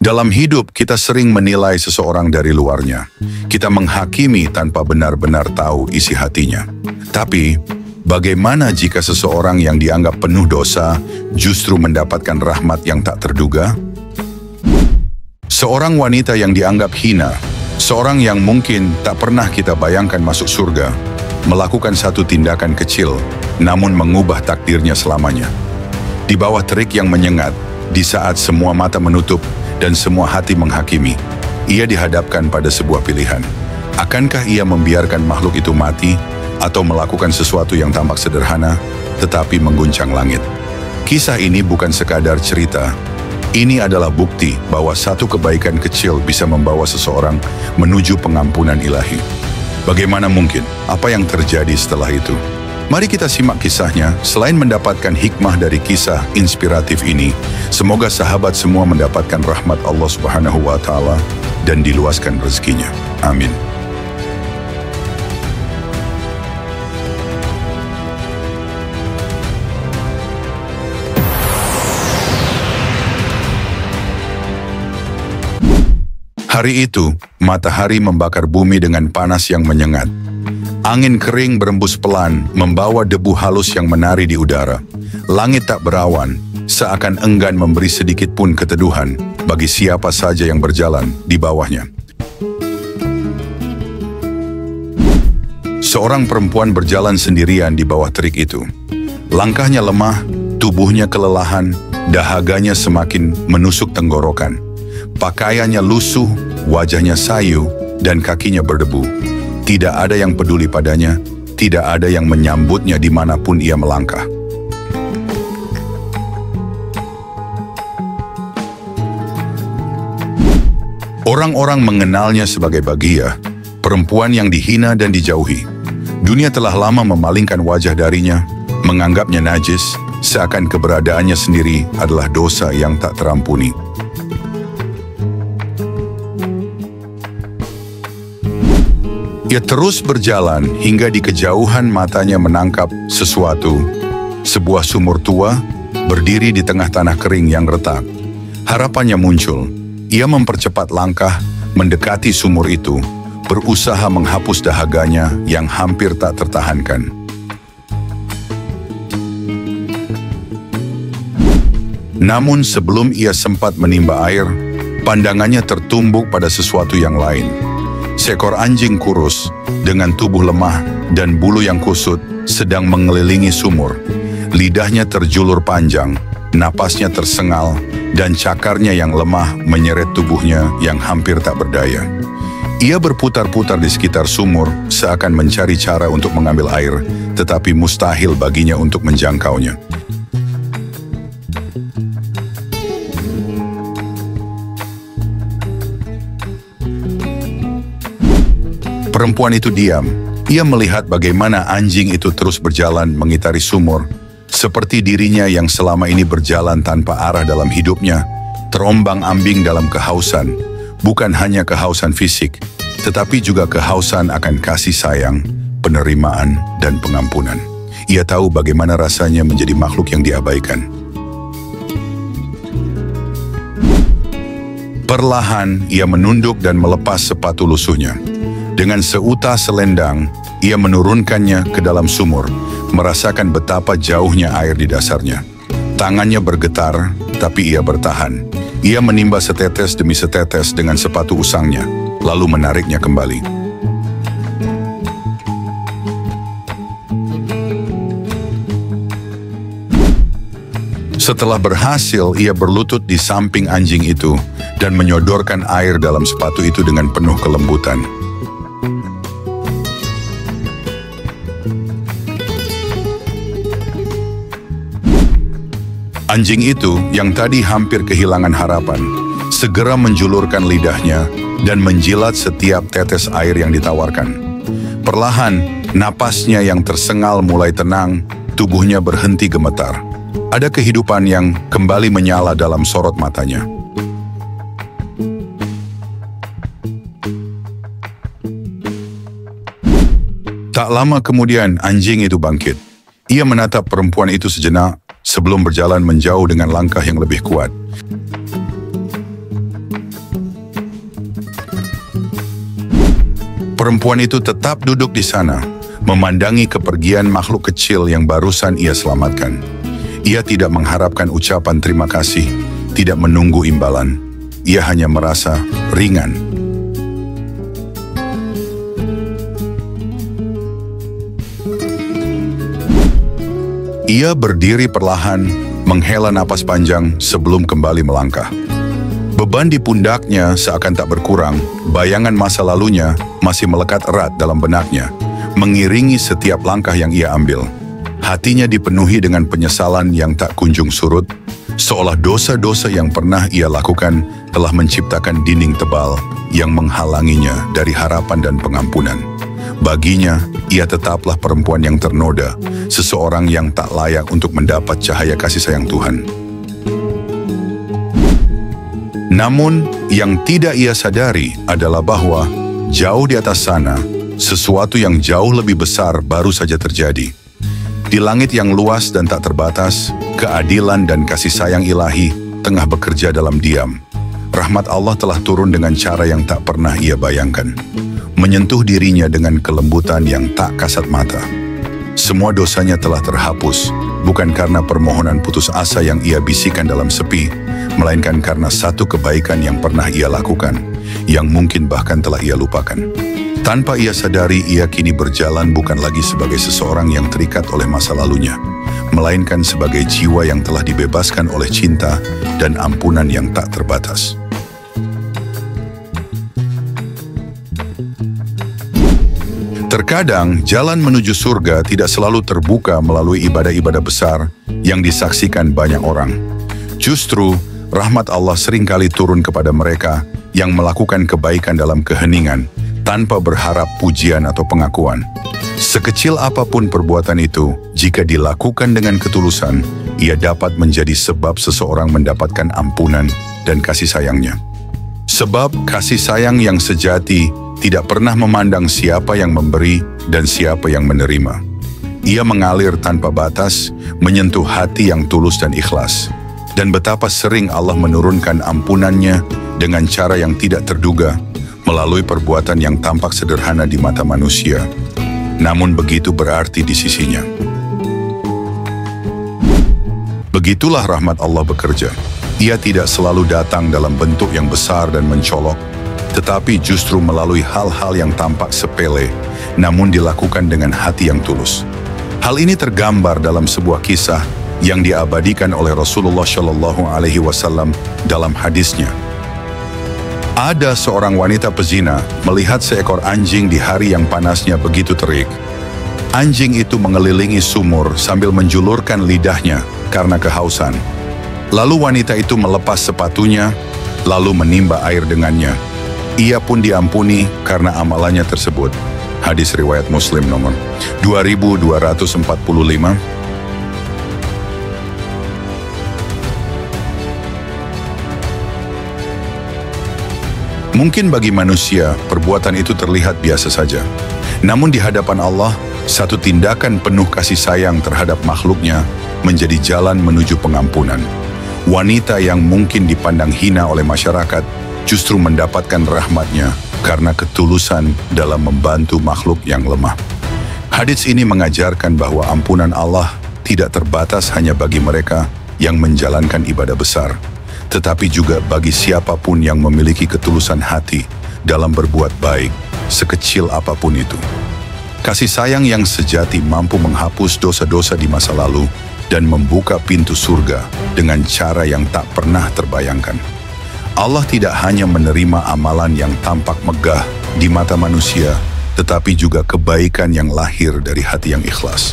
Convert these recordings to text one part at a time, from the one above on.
Dalam hidup, kita sering menilai seseorang dari luarnya. Kita menghakimi tanpa benar-benar tahu isi hatinya. Tapi, bagaimana jika seseorang yang dianggap penuh dosa justru mendapatkan rahmat yang tak terduga? Seorang wanita yang dianggap hina, seorang yang mungkin tak pernah kita bayangkan masuk surga, melakukan satu tindakan kecil, namun mengubah takdirnya selamanya. Di bawah terik yang menyengat, di saat semua mata menutup dan semua hati menghakimi, ia dihadapkan pada sebuah pilihan. Akankah ia membiarkan makhluk itu mati atau melakukan sesuatu yang tampak sederhana tetapi mengguncang langit? Kisah ini bukan sekadar cerita. Ini adalah bukti bahwa satu kebaikan kecil bisa membawa seseorang menuju pengampunan ilahi. Bagaimana mungkin? Apa yang terjadi setelah itu? Mari kita simak kisahnya. Selain mendapatkan hikmah dari kisah inspiratif ini, semoga sahabat semua mendapatkan rahmat Allah Subhanahu wa Ta'ala dan diluaskan rezekinya. Amin. Hari itu, matahari membakar bumi dengan panas yang menyengat. Angin kering berembus pelan, membawa debu halus yang menari di udara. Langit tak berawan, seakan enggan memberi sedikit pun keteduhan bagi siapa saja yang berjalan di bawahnya. Seorang perempuan berjalan sendirian di bawah terik itu. Langkahnya lemah, tubuhnya kelelahan, dahaganya semakin menusuk tenggorokan. Pakaiannya lusuh, wajahnya sayu, dan kakinya berdebu. Tidak ada yang peduli padanya, tidak ada yang menyambutnya dimanapun ia melangkah. Orang-orang mengenalnya sebagai Baghiyah, perempuan yang dihina dan dijauhi. Dunia telah lama memalingkan wajah darinya, menganggapnya najis, seakan keberadaannya sendiri adalah dosa yang tak terampuni. Ia terus berjalan hingga di kejauhan matanya menangkap sesuatu, sebuah sumur tua berdiri di tengah tanah kering yang retak. Harapannya muncul. Ia mempercepat langkah, mendekati sumur itu, berusaha menghapus dahaganya yang hampir tak tertahankan. Namun sebelum ia sempat menimba air, pandangannya tertumbuk pada sesuatu yang lain. Seekor anjing kurus dengan tubuh lemah dan bulu yang kusut sedang mengelilingi sumur. Lidahnya terjulur panjang, napasnya tersengal, dan cakarnya yang lemah menyeret tubuhnya yang hampir tak berdaya. Ia berputar-putar di sekitar sumur seakan mencari cara untuk mengambil air, tetapi mustahil baginya untuk menjangkaunya. Perempuan itu diam. Ia melihat bagaimana anjing itu terus berjalan mengitari sumur, seperti dirinya yang selama ini berjalan tanpa arah dalam hidupnya, terombang-ambing dalam kehausan, bukan hanya kehausan fisik, tetapi juga kehausan akan kasih sayang, penerimaan, dan pengampunan. Ia tahu bagaimana rasanya menjadi makhluk yang diabaikan. Perlahan, ia menunduk dan melepas sepatu lusuhnya. Dengan seutas selendang, ia menurunkannya ke dalam sumur, merasakan betapa jauhnya air di dasarnya. Tangannya bergetar, tapi ia bertahan. Ia menimba setetes demi setetes dengan sepatu usangnya, lalu menariknya kembali. Setelah berhasil, ia berlutut di samping anjing itu dan menyodorkan air dalam sepatu itu dengan penuh kelembutan. Anjing itu, yang tadi hampir kehilangan harapan, segera menjulurkan lidahnya dan menjilat setiap tetes air yang ditawarkan. Perlahan, napasnya yang tersengal mulai tenang, tubuhnya berhenti gemetar. Ada kehidupan yang kembali menyala dalam sorot matanya. Tak lama kemudian, anjing itu bangkit. Ia menatap perempuan itu sejenak, sebelum berjalan menjauh dengan langkah yang lebih kuat. Perempuan itu tetap duduk di sana, memandangi kepergian makhluk kecil yang barusan ia selamatkan. Ia tidak mengharapkan ucapan terima kasih, tidak menunggu imbalan. Ia hanya merasa ringan. Ia berdiri perlahan, menghela napas panjang sebelum kembali melangkah. Beban di pundaknya seakan tak berkurang, bayangan masa lalunya masih melekat erat dalam benaknya, mengiringi setiap langkah yang ia ambil. Hatinya dipenuhi dengan penyesalan yang tak kunjung surut, seolah dosa-dosa yang pernah ia lakukan telah menciptakan dinding tebal yang menghalanginya dari harapan dan pengampunan. Baginya, ia tetaplah perempuan yang ternoda, seseorang yang tak layak untuk mendapat cahaya kasih sayang Tuhan. Namun, yang tidak ia sadari adalah bahwa jauh di atas sana, sesuatu yang jauh lebih besar baru saja terjadi. Di langit yang luas dan tak terbatas, keadilan dan kasih sayang ilahi tengah bekerja dalam diam. Rahmat Allah telah turun dengan cara yang tak pernah ia bayangkan, menyentuh dirinya dengan kelembutan yang tak kasat mata. Semua dosanya telah terhapus, bukan karena permohonan putus asa yang ia bisikan dalam sepi, melainkan karena satu kebaikan yang pernah ia lakukan, yang mungkin bahkan telah ia lupakan. Tanpa ia sadari, ia kini berjalan bukan lagi sebagai seseorang yang terikat oleh masa lalunya, melainkan sebagai jiwa yang telah dibebaskan oleh cinta dan ampunan yang tak terbatas. Terkadang, jalan menuju surga tidak selalu terbuka melalui ibadah-ibadah besar yang disaksikan banyak orang. Justru, rahmat Allah seringkali turun kepada mereka yang melakukan kebaikan dalam keheningan, tanpa berharap pujian atau pengakuan. Sekecil apapun perbuatan itu, jika dilakukan dengan ketulusan, ia dapat menjadi sebab seseorang mendapatkan ampunan dan kasih sayangnya. Sebab kasih sayang yang sejati tidak pernah memandang siapa yang memberi dan siapa yang menerima. Ia mengalir tanpa batas, menyentuh hati yang tulus dan ikhlas. Dan betapa sering Allah menurunkan ampunannya dengan cara yang tidak terduga, melalui perbuatan yang tampak sederhana di mata manusia, namun begitu berarti di sisinya. Begitulah rahmat Allah bekerja. Ia tidak selalu datang dalam bentuk yang besar dan mencolok, tetapi justru melalui hal-hal yang tampak sepele, namun dilakukan dengan hati yang tulus. Hal ini tergambar dalam sebuah kisah yang diabadikan oleh Rasulullah Shallallahu Alaihi Wasallam dalam hadisnya. Ada seorang wanita pezina melihat seekor anjing di hari yang panasnya begitu terik. Anjing itu mengelilingi sumur sambil menjulurkan lidahnya karena kehausan. Lalu wanita itu melepas sepatunya, lalu menimba air dengannya. Ia pun diampuni karena amalannya tersebut. Hadis riwayat Muslim nomor 2245. Mungkin bagi manusia, perbuatan itu terlihat biasa saja. Namun di hadapan Allah, satu tindakan penuh kasih sayang terhadap makhluknya menjadi jalan menuju pengampunan. Wanita yang mungkin dipandang hina oleh masyarakat justru mendapatkan rahmatnya karena ketulusan dalam membantu makhluk yang lemah. Hadits ini mengajarkan bahwa ampunan Allah tidak terbatas hanya bagi mereka yang menjalankan ibadah besar, tetapi juga bagi siapapun yang memiliki ketulusan hati dalam berbuat baik, sekecil apapun itu. Kasih sayang yang sejati mampu menghapus dosa-dosa di masa lalu dan membuka pintu surga dengan cara yang tak pernah terbayangkan. Allah tidak hanya menerima amalan yang tampak megah di mata manusia, tetapi juga kebaikan yang lahir dari hati yang ikhlas.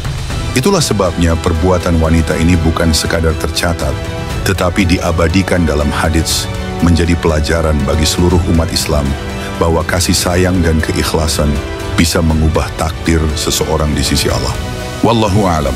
Itulah sebabnya perbuatan wanita ini bukan sekadar tercatat, tetapi diabadikan dalam hadits menjadi pelajaran bagi seluruh umat Islam bahwa kasih sayang dan keikhlasan bisa mengubah takdir seseorang di sisi Allah. Wallahu a'lam.